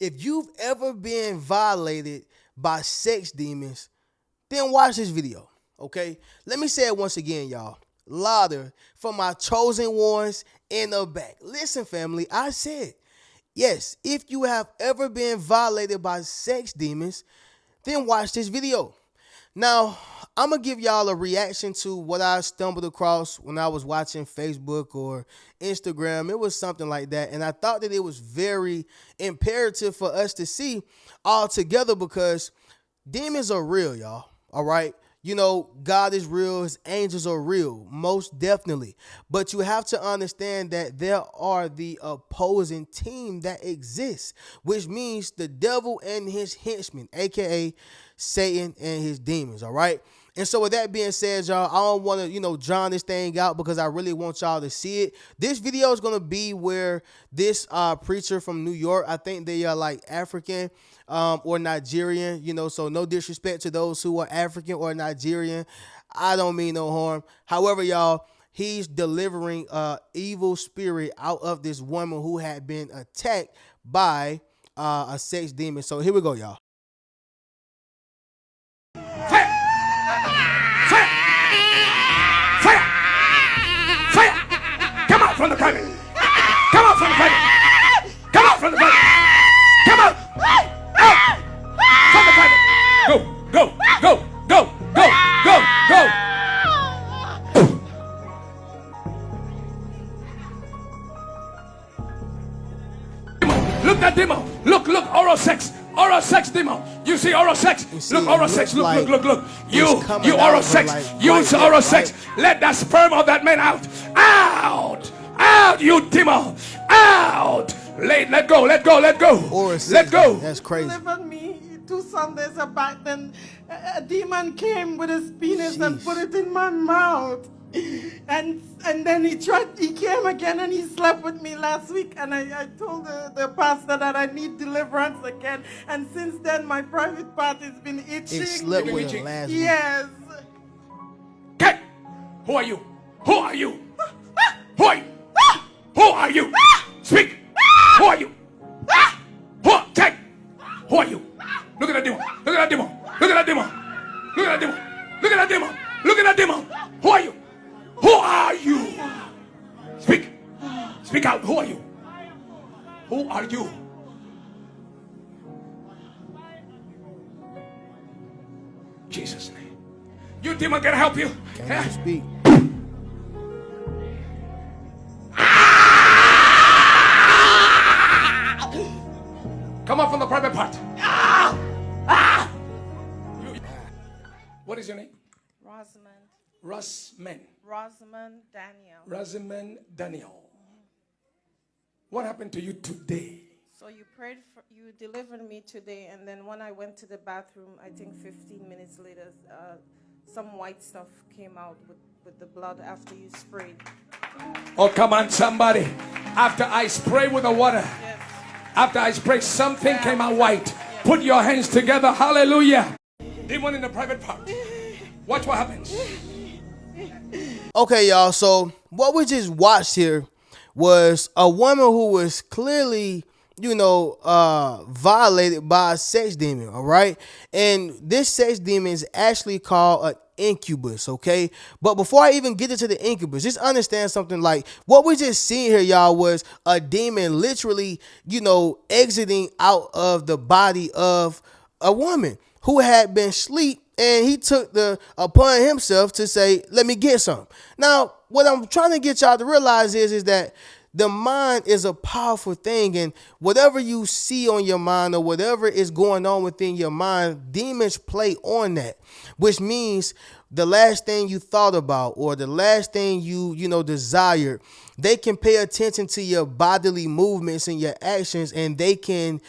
If you've ever been violated by sex demons, then watch this video. Okay? Let me say it once again, y'all. Louder for my chosen ones in the back. Listen, family, I said, yes, if you have ever been violated by sex demons, then watch this video. Now, I'm going to give y'all a reaction to what I stumbled across when I was watching Facebook or Instagram. It was something like that. And I thought that it was very imperative for us to see all together because demons are real, y'all. All right. You know, God is real. His angels are real, most definitely. But you have to understand that there are the opposing team that exists, which means the devil and his henchmen, aka Satan and his demons. All right. And so with that being said, y'all, I don't want to, drown this thing out because I really want y'all to see it. This video is going to be where this preacher from New York, I think they are like African or Nigerian, so no disrespect to those who are African or Nigerian. I don't mean no harm. However, y'all, he's delivering evil spirit out of this woman who had been attacked by a sex demon. So here we go, y'all. Come out from the private. Come out from the private. Come out from the private. Come out. Out from the private. Go, go, go, go, go, go, go. Look that demo. Look, oral sex. Oral sex demo. You see oral sex? Look, oral sex. Look. You oral sex. Use oral sex. Let that sperm of that man out. Out, you demon. Out. Let go. Let go. That's crazy. Delivered me 2 Sundays back. Then a demon came with his penis and put it in my mouth. And then he came again and he slept with me last week, and I told the pastor that I need deliverance again, and since then my private part has been itching. It slept with him last week. Yes. Okay. Who are you? Who are you? Who are you? Who are you? Speak. Who are you? Take. Who are you? Look at that demon. Look at that demon. Look at that demon. Look at that demon. Look at that demon. Look at that demon. Who are you? Who are you? Speak. Speak out. Who are you? Who are you? Jesus' name. You demon can help you. Can you speak? Come up from the private part. What is your name? Rosamond Daniel. Rosamond Daniel. What happened to you today? So you delivered me today, and then when I went to the bathroom, I think 15 minutes later, some white stuff came out with the blood after you sprayed. Oh, come on, somebody. After I spray with the water, Yes. after I spray, something came out white. Put your hands together. Hallelujah. Demon in the private part. Watch what happens. Okay, y'all. So what we just watched here was a woman who was clearly, violated by a sex demon. All right. And this sex demon is actually called an incubus. Okay. But before I even get into the incubus, just understand something. Like what we just seen here, y'all, was a demon literally, exiting out of the body of a woman who had been asleep. And he took upon himself to say, let me get some. Now, what I'm trying to get y'all to realize is that the mind is a powerful thing. And whatever you see on your mind or whatever is going on within your mind, demons play on that, which means the last thing you thought about or the last thing you desired, they can pay attention to your bodily movements and your actions, and they can,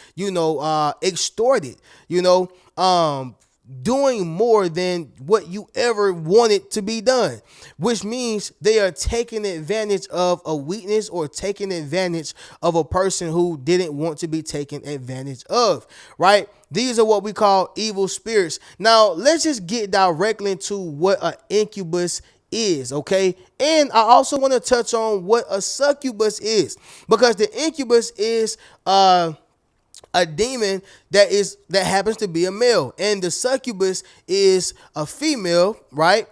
extort it, doing more than what you ever wanted to be done, which means they are taking advantage of a weakness or taking advantage of a person who didn't want to be taken advantage of, right? These are what we call evil spirits. Now, let's just get directly into what an incubus is, okay? And I also want to touch on what a succubus is, because the incubus is a demon that happens to be a male, and the succubus is a female, right?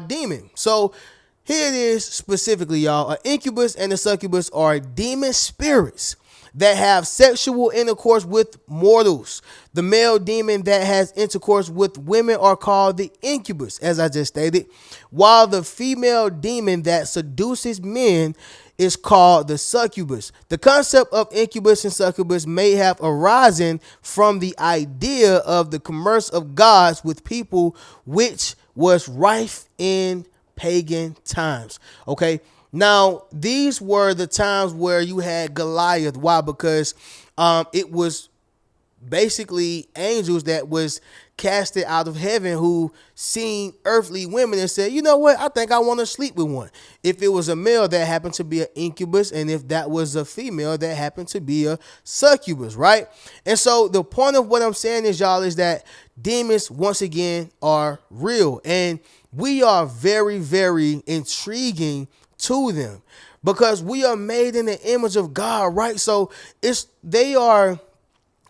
Demon. So here it is specifically, y'all. An incubus and a succubus are demon spirits that have sexual intercourse with mortals. The male demon that has intercourse with women are called the incubus, as I just stated, while the female demon that seduces men is called the succubus. The concept of incubus and succubus may have arisen from the idea of the commerce of gods with people, which was rife in pagan times. Okay. Now, these were the times where you had Goliath. Why? Because it was basically angels that was casted out of heaven who seen earthly women and said, you know what, I think I want to sleep with one. If it was a male, that happened to be an incubus, and if that was a female, that happened to be a succubus, right? And so the point of what I'm saying is, y'all, is that demons, once again, are real, and we are very, very intriguing to them because we are made in the image of God, right? So they are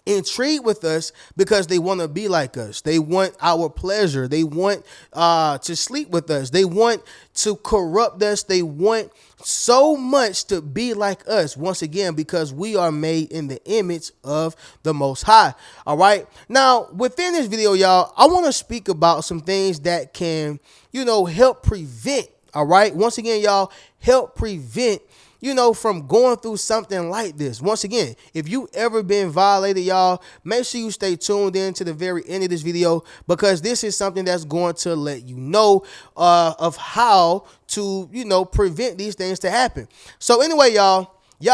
intrigued with us because they want to be like us. They want our pleasure. They want to sleep with us. They want to corrupt us. They want so much to be like us, once again, because we are made in the image of the Most High. All right. Now, within this video, y'all, I want to speak about some things that can, help prevent. All right. Once again, y'all, help prevent, from going through something like this. Once again, if you ever been violated, y'all, make sure you stay tuned in to the very end of this video, because this is something that's going to let you know of how to, prevent these things to happen. So anyway, y'all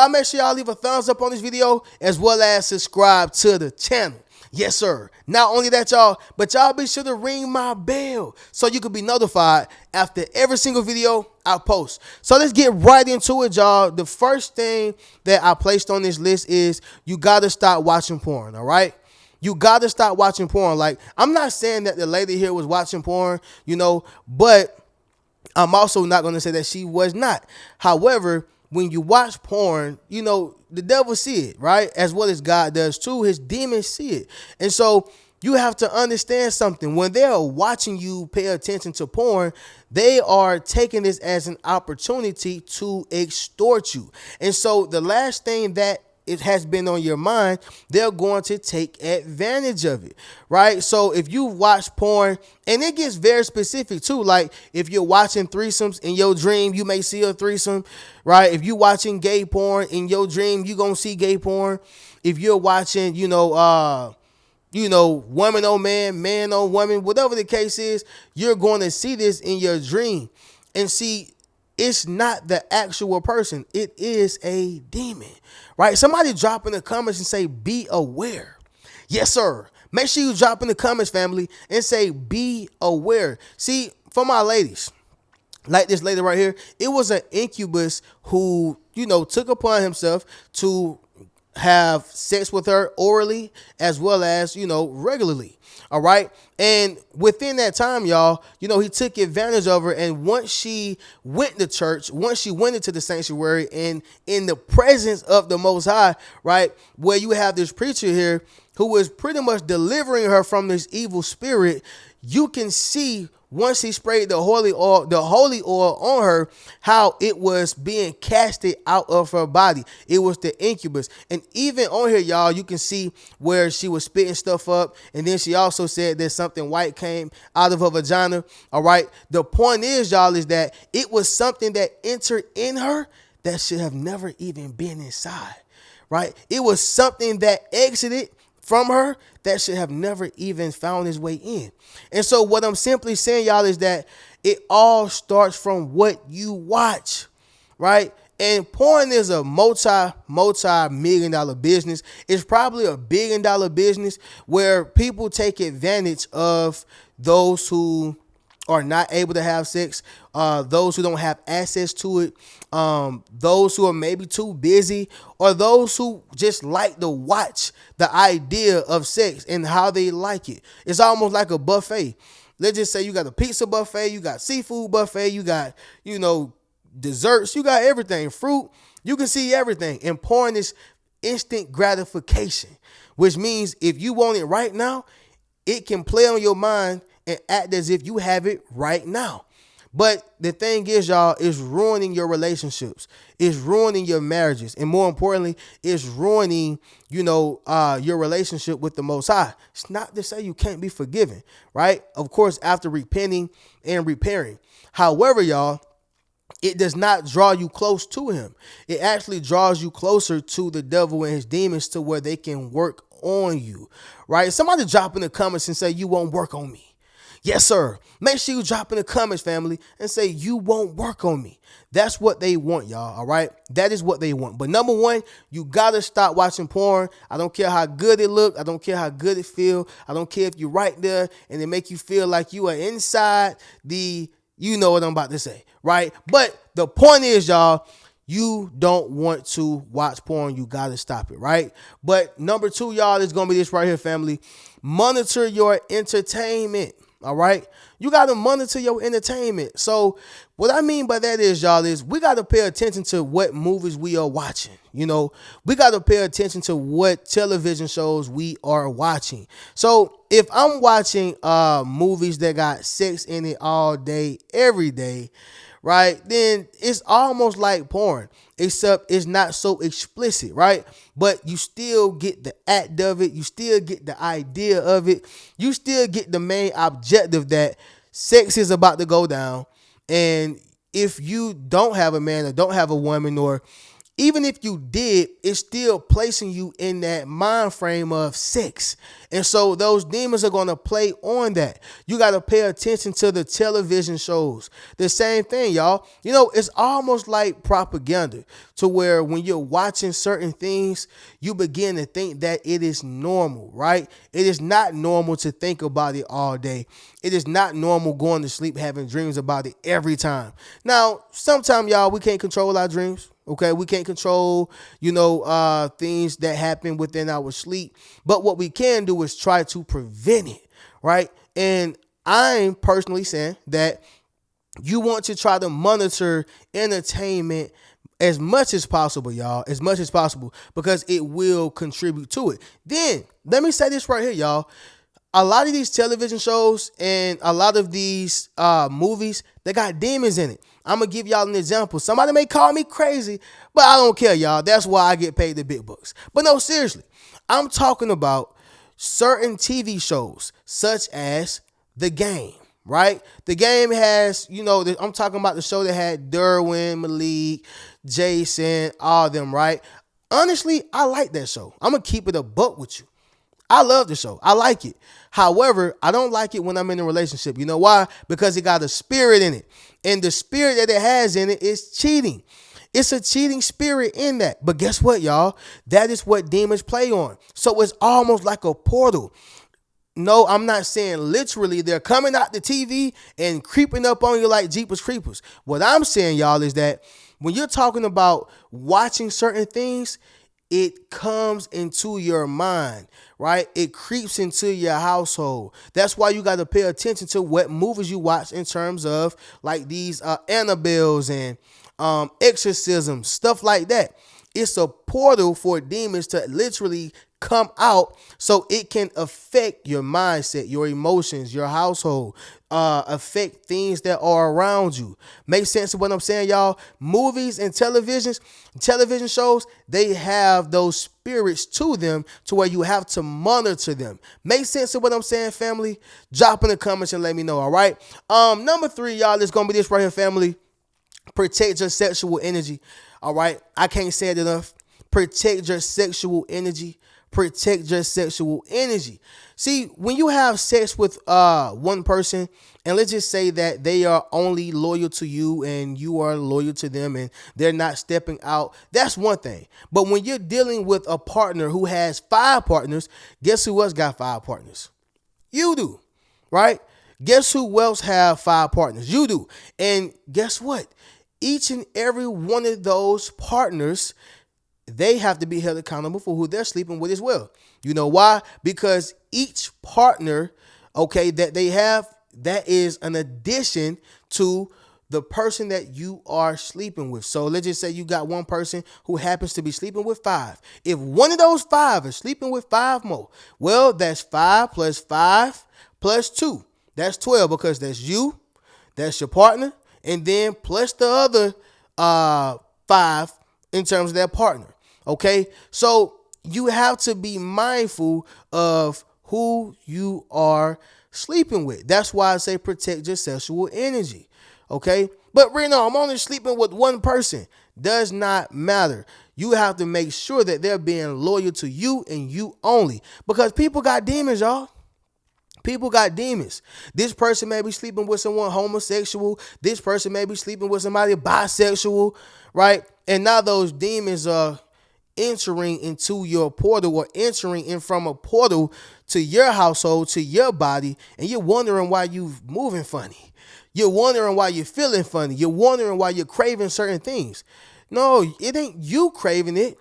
make sure y'all leave a thumbs up on this video, as well as subscribe to the channel. Yes, sir. Not only that, y'all, but y'all be sure to ring my bell so you can be notified after every single video I post. So let's get right into it, y'all. The first thing that I placed on this list is you got to stop watching porn, all right? You got to stop watching porn. Like, I'm not saying that the lady here was watching porn, but I'm also not going to say that she was not. However, when you watch porn, the devil see it, right? As well as God does too. His demons see it. And so you have to understand something. When they're watching you pay attention to porn, they are taking this as an opportunity to extort you. And so the last thing that it has been on your mind, they're going to take advantage of it, right? So if you watch porn, and it gets very specific too, like if you're watching threesomes in your dream, you may see a threesome, right? If you're watching gay porn in your dream, you're going to see gay porn. If you're watching, woman on man, man on woman, whatever the case is, you're going to see this in your dream. And see, it's not the actual person. It is a demon, right? Somebody drop in the comments and say, be aware. Yes, sir. Make sure you drop in the comments, family, and say, be aware. See, for my ladies, like this lady right here, it was an incubus who, took upon himself to have sex with her orally as well as, regularly. All right. And within that time, y'all, he took advantage of her. And once she went to church, once she went into the sanctuary and in the presence of the Most High, right, where you have this preacher here who was pretty much delivering her from this evil spirit, you can see once he sprayed the holy oil on her, how it was being casted out of her body. It was the incubus. And even on here, y'all, you can see where she was spitting stuff up. And then she also said that something white came out of her vagina. All right. The point is, y'all, is that it was something that entered in her that should have never even been inside. Right. It was something that exited from her that should have never even found his way in. And so what I'm simply saying, y'all, is that it all starts from what you watch, right? And porn is a multi-million dollar business. It's probably a $1 billion business where people take advantage of those who are not able to have sex, those who don't have access to it, those who are maybe too busy, or those who just like to watch the idea of sex and how they like it. It's almost like a buffet. Let's just say you got a pizza buffet, you got seafood buffet, you got, desserts, you got everything, fruit, you can see everything. And porn is instant gratification. which means if you want it right now, it can play on your mind and act as if you have it right now. But the thing is, y'all, it's ruining your relationships. It's ruining your marriages. And more importantly, it's ruining, your relationship with the Most High. It's not to say you can't be forgiven, right? Of course, after repenting and repairing. However, y'all, it does not draw you close to him. It actually draws you closer to the devil and his demons to where they can work on you, right? Somebody drop in the comments and say, you won't work on me. Yes, sir. Make sure you drop in the comments, family, and say you won't work on me. That's what they want, y'all. All right. That is what they want. But number one, you got to stop watching porn. I don't care how good it look. I don't care how good it feel. I don't care if you're right there and it make you feel like you are inside you know what I'm about to say, right? But the point is, y'all, you don't want to watch porn. You got to stop it, right? But number two, y'all, is going to be this right here, family. Monitor your entertainment. All right. You got to monitor your entertainment. So what I mean by that is, y'all, is we got to pay attention to what movies we are watching. We got to pay attention to what television shows we are watching. So if I'm watching movies that got sex in it all day, every day, right, then it's almost like porn, except it's not so explicit, right? But you still get the act of it. You still get the idea of it. You still get the main objective that sex is about to go down. And if you don't have a man or don't have a woman, or even if you did, it's still placing you in that mind frame of sex. And so those demons are going to play on that. You got to pay attention to the television shows. The same thing, y'all. It's almost like propaganda, to where when you're watching certain things, you begin to think that it is normal, right? It is not normal to think about it all day. It is not normal going to sleep having dreams about it every time. Now, sometimes, y'all, we can't control our dreams. Okay, we can't control, things that happen within our sleep. But what we can do is try to prevent it, right? And I'm personally saying that you want to try to monitor entertainment as much as possible, y'all, as much as possible, because it will contribute to it. Then let me say this right here, y'all. A lot of these television shows and a lot of these movies, they got demons in it. I'm going to give y'all an example. Somebody may call me crazy, but I don't care, y'all. That's why I get paid the big bucks. But no, seriously, I'm talking about certain TV shows such as The Game, right? The Game has, I'm talking about the show that had Derwin, Malik, Jason, all of them, right? Honestly, I like that show. I'm going to keep it a buck with you. I love the show. I like it. However, I don't like it when I'm in a relationship. You know why? Because it got a spirit in it. And the spirit that it has in it is cheating. It's a cheating spirit in that. But guess what, y'all? That is what demons play on. So it's almost like a portal. No, I'm not saying literally they're coming out the TV and creeping up on you like Jeepers Creepers. What I'm saying, y'all, is that when you're talking about watching certain things, it comes into your mind, right? It creeps into your household. That's why you got to pay attention to what movies you watch in terms of like these Annabelles and exorcisms, stuff like that. It's a portal for demons to literally come out so it can affect your mindset, your emotions, your household, affect things that are around you. Make sense of what I'm saying, y'all? Movies and television shows, they have those spirits to them to where you have to monitor them. Make sense of what I'm saying, family? Drop in the comments and let me know, all right? Number 3, y'all, is going to be this right here, family. Protect your sexual energy, all right? I can't say it enough. Protect your sexual energy. Protect your sexual energy. See, when you have sex with one person, and let's just say that they are only loyal to you and you are loyal to them and they're not stepping out, that's one thing. But when you're dealing with a partner who has 5 partners, guess who else got 5 partners? You do, right? Guess who else have 5 partners? You do. And guess what? Each and every one of those partners, they have to be held accountable for who they're sleeping with as well. You know why? Because each partner, okay, that they have, that is an addition to the person that you are sleeping with. So let's just say you got one person who happens to be sleeping with five. If one of those five is sleeping with five more, well, that's 5 plus 2. That's 12 because that's you, that's your partner, and then plus the other five in terms of that partner. Okay, so you have to be mindful of who you are sleeping with. That's why I say protect your sexual energy. Okay, but Reno, I'm only sleeping with one person. Does not matter. You have to make sure that they're being loyal to you and you only, because people got demons, y'all. People got demons. This person may be sleeping with someone homosexual. This person may be sleeping with somebody bisexual, right? And now those demons are entering into your portal, or entering in from a portal to your household, to your body, and you're wondering why you're moving funny. You're wondering why you're feeling funny. You're wondering why you're craving certain things. No, it ain't you craving it.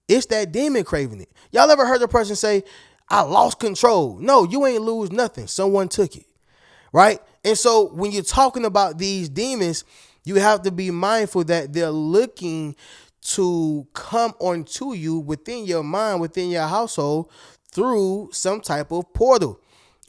It's that demon craving it. Y'all ever heard a person say, I lost control? No, you ain't lose nothing. Someone took it, right? And so when you're talking about these demons, you have to be mindful that they're looking to come onto you within your mind, within your household, through some type of portal.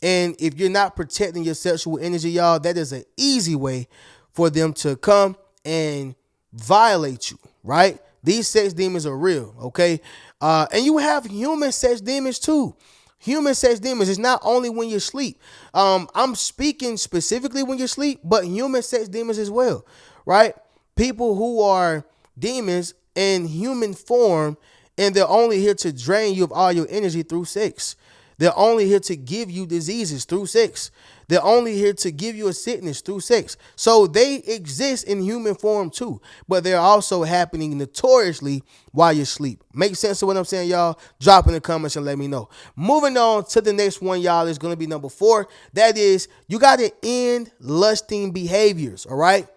And if you're not protecting your sexual energy, y'all, that is an easy way for them to come and violate you, right? These sex demons are real, okay? And you have human sex demons too. Human sex demons is not only when you sleep. I'm speaking specifically when you sleep, but human sex demons as well, right? People who are demons in human form, and they're only here to drain you of all your energy through sex. They're only here to give you diseases through sex. They're only here to give you a sickness through sex. So they exist in human form too, but they're also happening notoriously while you sleep. Make sense of what I'm saying, y'all? Drop in the comments and let me know. Moving on to the next one, y'all, is going to be number 4. That is, you got to end lusting behaviors, all right?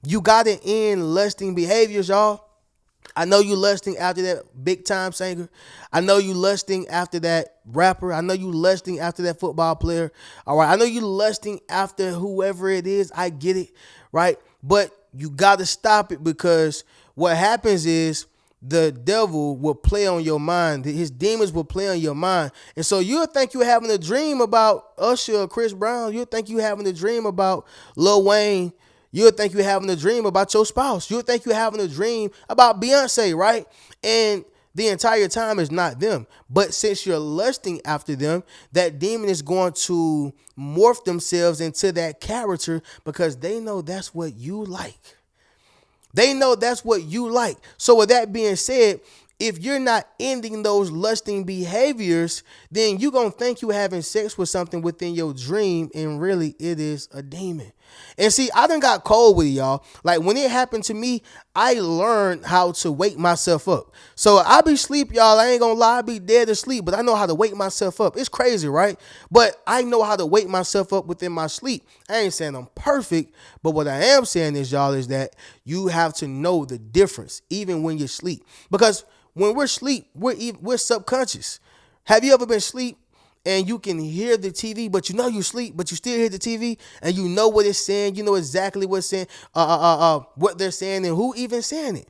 You got to end lusting behaviors, y'all. I know you lusting after that big time singer. I know you lusting after that rapper. I know you lusting after that football player. All right. I know you lusting after whoever it is. I get it. Right. But you got to stop it, because what happens is the devil will play on your mind. His demons will play on your mind. And so you'll think you're having a dream about Usher or Chris Brown. You'll think you're having a dream about Lil Wayne. You'll think you're having a dream about your spouse. You'll think you're having a dream about Beyonce, right? And the entire time is not them. But since you're lusting after them, that demon is going to morph themselves into that character, because they know that's what you like. They know that's what you like. So with that being said, if you're not ending those lusting behaviors, then you're going to think you're having sex with something within your dream, and really it is a demon. And see, I done got cold with it, y'all. Like when it happened to me, I learned how to wake myself up. So I be sleep, y'all. I ain't gonna lie, I be dead asleep, but I know how to wake myself up. It's crazy, right? But I know how to wake myself up within my sleep. I ain't saying I'm perfect, but what I am saying is, y'all, is that you have to know the difference even when you sleep. Because when we're asleep, we're subconscious. Have you ever been asleep and you can hear the TV, but you know you sleep, but you still hear the TV, and you know what it's saying? You know exactly what it's saying, what they're saying, and who even saying it.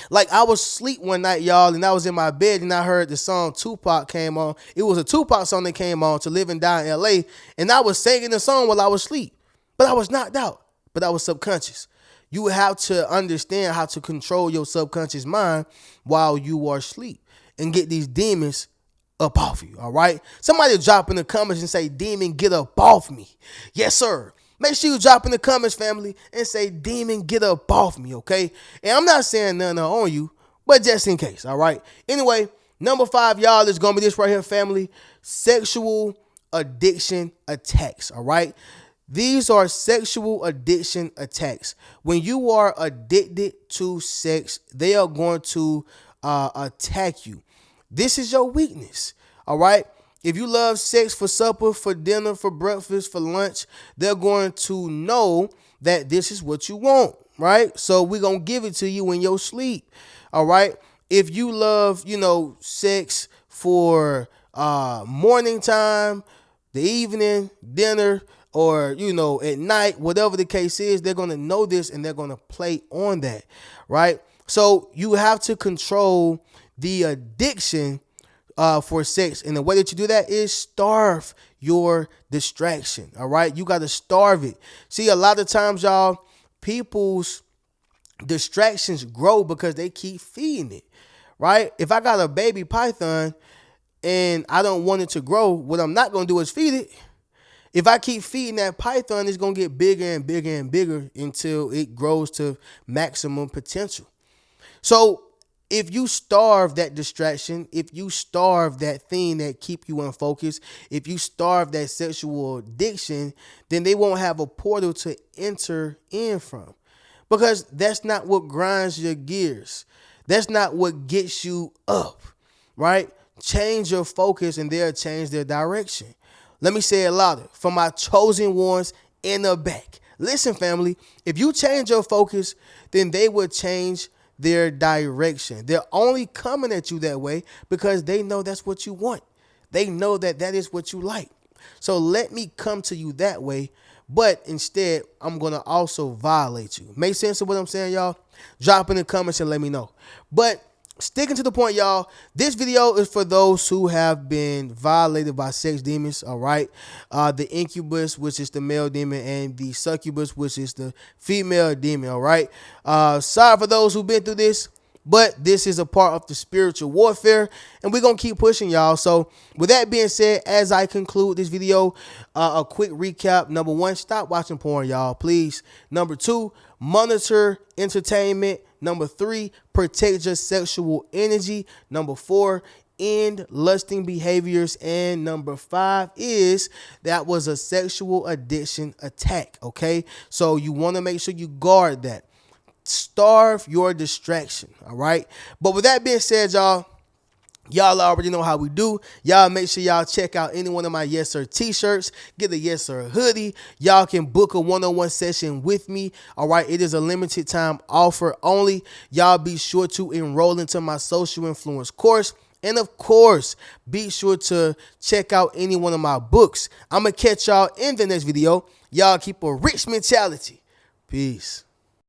Like I was asleep one night, y'all, and I was in my bed, and I heard the song Tupac came on. It was a Tupac song that came on, To Live and Die in L.A., and I was singing the song while I was asleep, but I was knocked out, but I was subconscious. You have to understand how to control your subconscious mind while you are asleep and get these demons up off you, all right? Somebody drop in the comments and say, demon, get up off me. Yes, sir. Make sure you drop in the comments, family, and say, demon, get up off me, okay? And I'm not saying nothing on you, but just in case, all right? Anyway, number 5, y'all, is going to be this right here, family. Sexual addiction attacks, all right? These are sexual addiction attacks. When you are addicted to sex, they are going to attack you. This is your weakness, all right? If you love sex for supper, for dinner, for breakfast, for lunch, they're going to know that this is what you want, right? So we're going to give it to you in your sleep, all right? If you love, sex for morning time, the evening, dinner, or, at night, whatever the case is, they're going to know this and they're going to play on that, right? So you have to control the addiction for sex. And the way that you do that is starve your distraction. All right. You got to starve it. See, a lot of times, y'all, people's distractions grow because they keep feeding it. Right. If I got a baby python and I don't want it to grow, what I'm not going to do is feed it. If I keep feeding that python, it's going to get bigger and bigger and bigger until it grows to maximum potential. So if you starve that distraction, if you starve that thing that keep you unfocused, if you starve that sexual addiction, then they won't have a portal to enter in from, because that's not what grinds your gears. That's not what gets you up, right? Change your focus and they'll change their direction. Let me say it louder. For my chosen ones in the back. Listen, family, if you change your focus, then they will change their direction. They're only coming at you that way because they know that's what you want. They know that that is what you like. So let me come to you that way, but instead I'm going to also violate you. Make sense of what I'm saying, y'all? Drop in the comments and let me know. But sticking to the point, y'all, this video is for those who have been violated by sex demons, all right? The incubus, which is the male demon, and the succubus, which is the female demon, all right? Sorry for those who've been through this, but this is a part of the spiritual warfare, and we're going to keep pushing, y'all. So with that being said, as I conclude this video, a quick recap. Number one, stop watching porn, y'all, please. Number two, monitor entertainment. Number three, protect your sexual energy. Number four, end lusting behaviors. And number five is that was a sexual addiction attack, okay? So you want to make sure you guard that. Starve your distraction, all right? But with that being said, y'all already know how we do. Y'all make sure y'all check out any one of my Yes Sir t-shirts. Get a Yes Sir hoodie. Y'all can book a one-on-one session with me. All right. It is a limited time offer only. Y'all be sure to enroll into my social influence course. And of course, be sure to check out any one of my books. I'm going to catch y'all in the next video. Y'all keep a rich mentality. Peace.